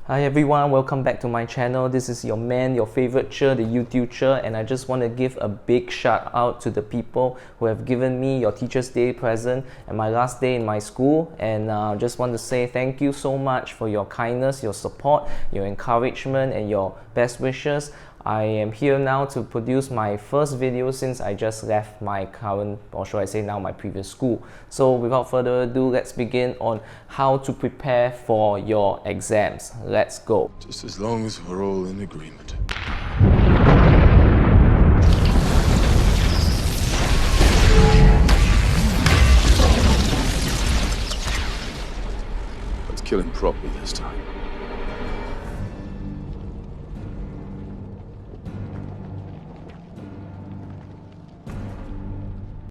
Hi everyone, welcome back to my channel. This is your man, your favorite Cher, the YouTube Cher, and I just want to give a big shout out to the people who have given me your Teacher's Day present and my last day in my school. And just want to say thank you so much for your kindness, your support, your encouragement, and your best wishes. I am here now to produce my first video since I just left my current, or should I say now, my previous school. So without further ado, let's begin on how to prepare for your exams. Let's go. Just as long as we're all in agreement. Let's kill him properly this time.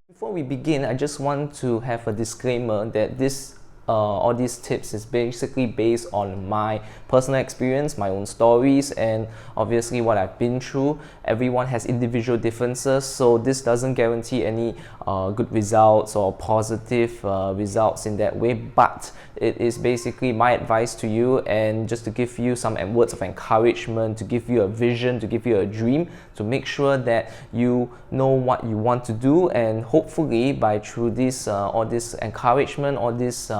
Before we begin, I just want to have a disclaimer that all these tips is basically based on my personal experience, my own stories, and obviously what I've been through. Everyone has individual differences, so this doesn't guarantee any good results or positive results in that way, but it is basically my advice to you and just to give you some words of encouragement, to give you a vision, to give you a dream, to make sure that you know what you want to do, and hopefully by through this all this encouragement, all this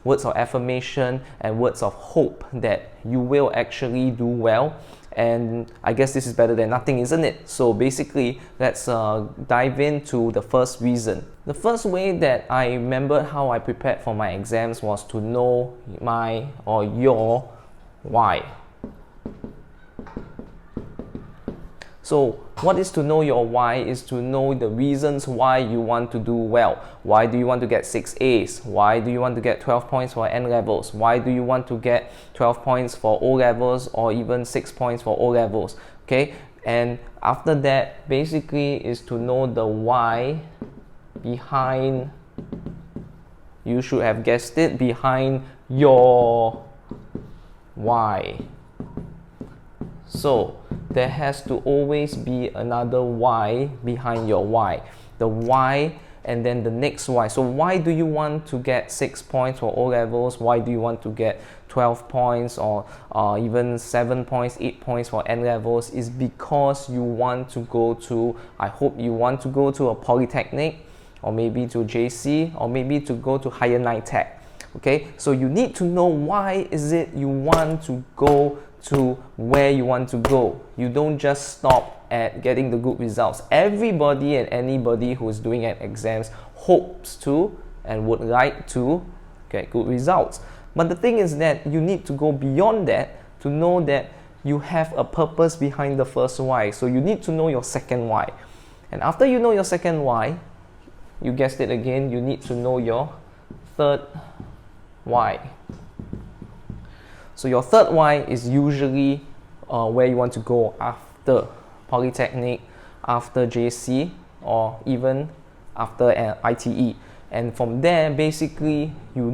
words of affirmation and words of hope, that you will actually do well. And I guess this is better than nothing, isn't it? So basically, let's dive into the first reason. The first way that I remembered how I prepared for my exams was to know my or your why. So what is to know your why is to know the reasons why you want to do well. Why do you want to get 6 A's? Why do you want to get 12 points for N-levels? Why do you want to get 12 points for O-levels or even 6 points for O-levels? Okay, and after that basically is to know the why behind, you should have guessed it, behind your why. So there has to always be another why behind your why. The why and then the next why. So why do you want to get 6 points for O-levels? Why do you want to get 12 points or even 7 points, 8 points for N-levels? Is because you want to go to, I hope you want to go to a polytechnic, or maybe to JC, or maybe to go to higher NITEC. Okay, so you need to know why is it you want to go to where you want to go. You don't just stop at getting the good results. Everybody and anybody who is doing an exams hopes to and would like to get good results. But the thing is that you need to go beyond that to know that you have a purpose behind the first why. So you need to know your second why. And after you know your second why, you guessed it again, you need to know your third why. So your third why is usually where you want to go after polytechnic, after JC, or even after an ITE. And from there, basically, you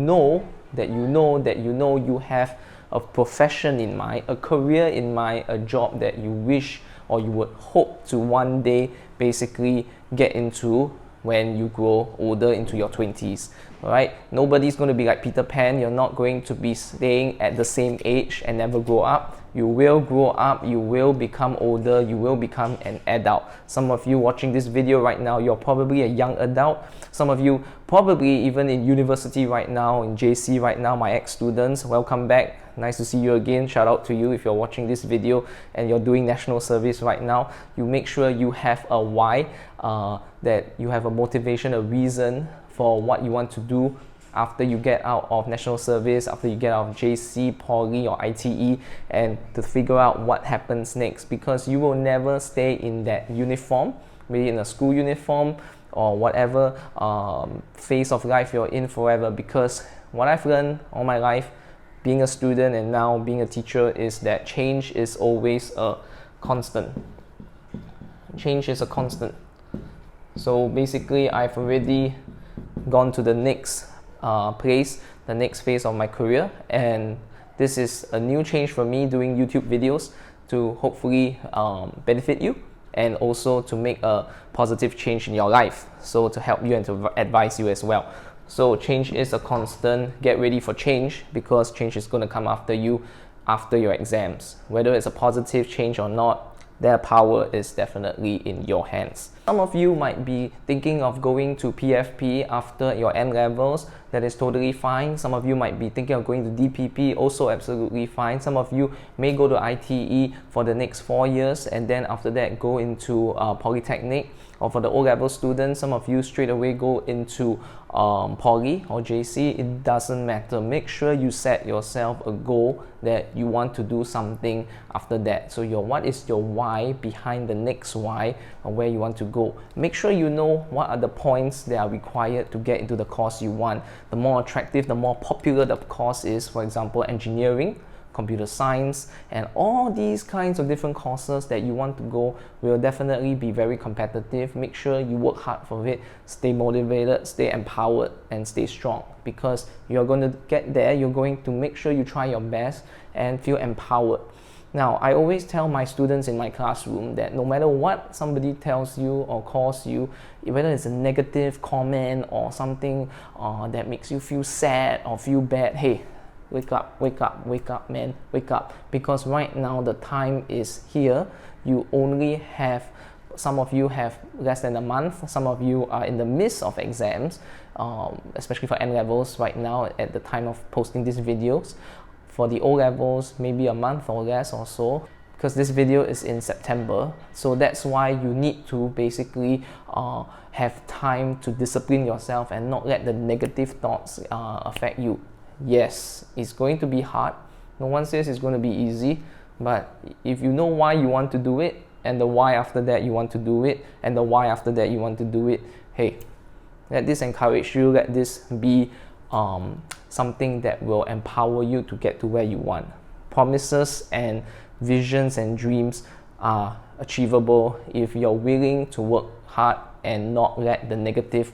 have a profession in mind, a career in mind, a job that you wish or you would hope to one day basically get into when you grow older into your 20s. Alright, nobody's going to be like Peter Pan. You're not going to be staying at the same age and never grow up. You will grow up, you will become older, you will become an adult. Some of you watching this video right now, you're probably a young adult. Some of you probably even in university right now, in JC right now, my ex-students, welcome back. Nice to see you again. Shout out to you if you're watching this video and you're doing national service right now. You make sure you have a why, that you have a motivation, a reason for what you want to do after you get out of national service, after you get out of JC, Poly or ITE, and to figure out what happens next, because you will never stay in that uniform, maybe in a school uniform or whatever phase of life you're in forever. Because what I've learned all my life, being a student and now being a teacher, is that change is always a constant. Change is a constant. So basically, I've already gone to the next place, the next phase of my career, and this is a new change for me, doing YouTube videos to hopefully benefit you and also to make a positive change in your life, so to help you and to advise you as well. So change is a constant. Get ready for change, because change is going to come after you. after your exams. Whether it's a positive change or not, their power is definitely in your hands. Some of you might be thinking of going to PFP after your N-levels. That is totally fine. Some of you might be thinking of going to DPP, also absolutely fine. Some of you may go to ITE for the next 4 years and then after that go into Polytechnic. Or for the O-level students, some of you straight away go into Poly or JC. It doesn't matter. Make sure you set yourself a goal that you want to do something after that. So what is your why behind the next why, or where you want to go. Make sure you know what are the points that are required to get into the course you want. The more attractive, the more popular the course is, for example, engineering, computer science, and all these kinds of different courses that you want to go will definitely be very competitive. Make sure you work hard for it, stay motivated, stay empowered, and stay strong, because you're going to get there. You're going to make sure you try your best and feel empowered. Now, I always tell my students in my classroom that no matter what somebody tells you or calls you, whether it's a negative comment or something that makes you feel sad or feel bad, hey, wake up, wake up, wake up, man, wake up. Because right now the time is here. You only have, some of you have less than a month, some of you are in the midst of exams, especially for N-levels right now at the time of posting these videos. For the O-levels, maybe a month or less or so, because this video is in September. So that's why you need to basically have time to discipline yourself and not let the negative thoughts affect you. Yes, it's going to be hard. No one says it's going to be easy, but if you know why you want to do it, and the why after that you want to do it, and the why after that you want to do it, hey, let this encourage you, let this be something that will empower you to get to where you want. Promises and visions and dreams are achievable if you're willing to work hard and not let the negative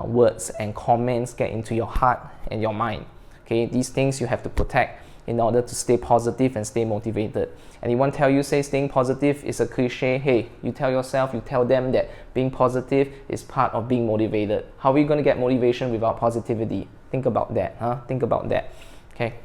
words and comments get into your heart and your mind. Okay, these things you have to protect in order to stay positive and stay motivated. Anyone tell you, say staying positive is a cliche, hey, you tell yourself, you tell them that being positive is part of being motivated. How are we going to get motivation without positivity? Think about that, huh? Think about that. Okay.